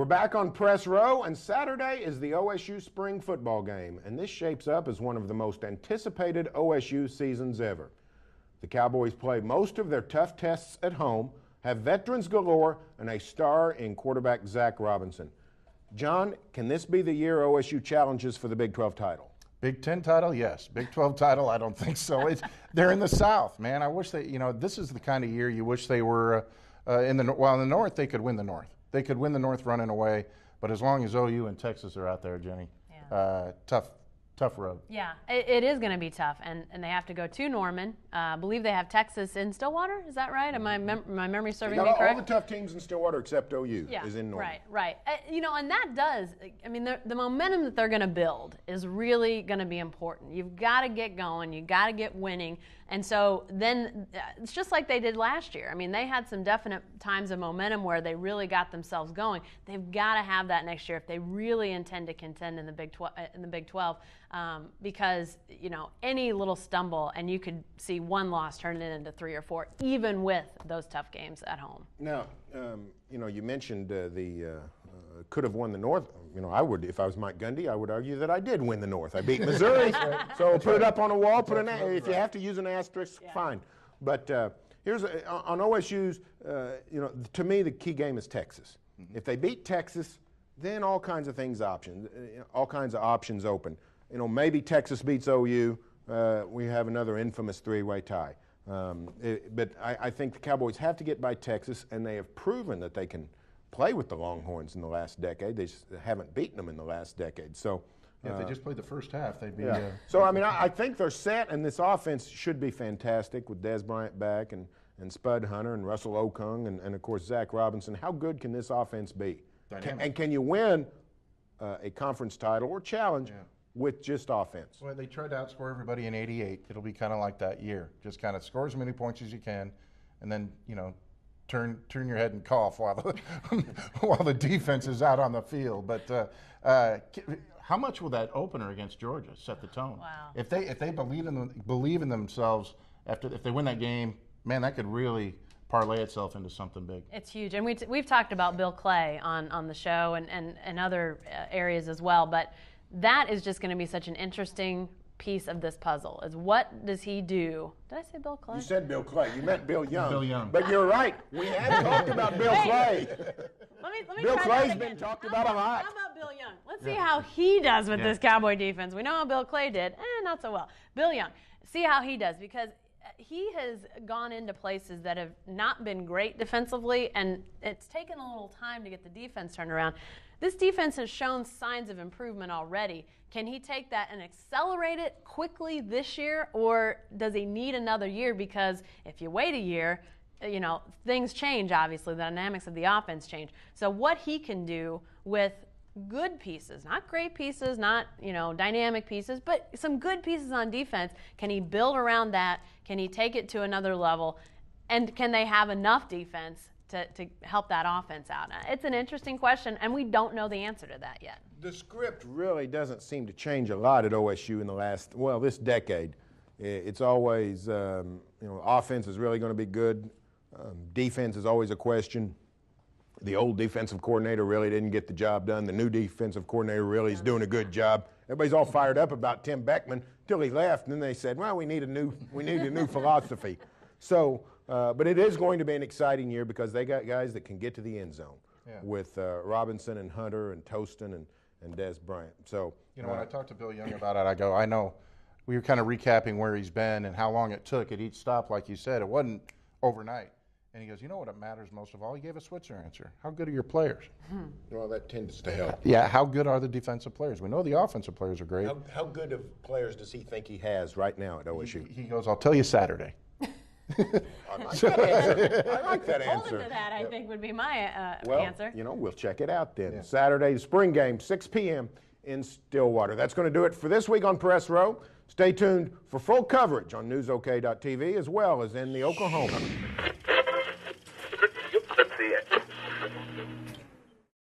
We're back on Press Row, and Saturday is the OSU spring football game, and this shapes up as one of the most anticipated OSU seasons ever. The Cowboys play most of their tough tests at home, have veterans galore, and a star in quarterback Zach Robinson. John, can this be the year OSU challenges for the Big 12 title? Big 10 title, yes. Big 12 title, I don't think so. They're in the South, man. I wish they, this is the kind of year you wish they were in the North, they could win the North. They could win the North running away, but as long as OU and Texas are out there, Jenny, tough road. Yeah, it is going to be tough, and they have to go to Norman. I believe they have Texas in Stillwater. Is that right? Am my memory serving me correct? All the tough teams in Stillwater except OU is in Norman. Right. And that does, the momentum that they're going to build is really going to be important. You've got to get going. You've got to get winning. And so then it's just like they did last year. They had some definite times of momentum where they really got themselves going. They've got to have that next year if they really intend to contend in the Big 12. Because any little stumble and you could see one loss turn it into 3 or 4, even with those tough games at home. Now, you mentioned could have won the North. I would, if I was Mike Gundy, I would argue that I did win the North. I beat Missouri, so put it up on a wall. If you have to use an asterisk, fine. But here's on OSU's. To me, the key game is Texas. Mm-hmm. If they beat Texas, then all kinds of options open. Maybe Texas beats OU. We have another infamous three-way tie. But I think the Cowboys have to get by Texas, and they have proven that they can play with the Longhorns in the last decade. They just haven't beaten them in the last decade. So if they just played the first half, they'd be. So I think they're set, and this offense should be fantastic with Dez Bryant back and Spud Hunter and Russell Okung and of course Zach Robinson. How good can this offense be? And can you win a conference title or challenge with just offense? Well, they tried to outscore everybody in '88. It'll be kind of like that year. Just kind of score as many points as you can, and then turn your head and cough while the defense is out on the field. But how much will that opener against Georgia set the tone? Wow. If they believe in themselves if they win that game, man, that could really parlay itself into something big. It's huge, and we've talked about Bill Clay on the show and other areas as well. But that is just going to be such an interesting piece of this puzzle. Is what does he do? Did I say Bill Clay? You said Bill Clay. You meant Bill Young. Bill Young. But you're right. We have talked about Bill Clay. Let me Bill Clay's been talked about a lot. How about Bill Young? Let's see how he does with this Cowboy defense. We know how Bill Clay did. Not so well. Bill Young. See how he does, because he has gone into places that have not been great defensively, and it's taken a little time to get the defense turned around. This defense has shown signs of improvement already. Can he take that and accelerate it quickly this year, or does he need another year? Because if you wait a year, things change, obviously. The dynamics of the offense change. So what he can do with good pieces, not great pieces, not dynamic pieces, but some good pieces on defense. Can he build around that? Can he take it to another level? And can they have enough defense to help that offense out? It's an interesting question, and we don't know the answer to that yet. The script really doesn't seem to change a lot at OSU in this decade. It's always, offense is really going to be good. Defense is always a question. The old defensive coordinator really didn't get the job done. The new defensive coordinator really is doing a good job. Everybody's all fired up about Tim Beckman till he left, and then they said, well, we need a new philosophy. So, but it is going to be an exciting year because they got guys that can get to the end zone with Robinson and Hunter and Toston and Dez Bryant. So, when I talked to Bill Young about it, I know we were kind of recapping where he's been and how long it took at each stop. Like you said, it wasn't overnight. And he goes, what matters most of all? He gave a Switzer answer. How good are your players? Well, that tends to help. Yeah, how good are the defensive players? We know the offensive players are great. How good of players does he think he has right now at OSU? He goes, I'll tell you Saturday. I like that answer. Hold him to that, I think, would be my answer. We'll check it out then. Yeah. Saturday, the spring game, 6 p.m. in Stillwater. That's going to do it for this week on Press Row. Stay tuned for full coverage on newsok.tv as well as in the Oklahoma.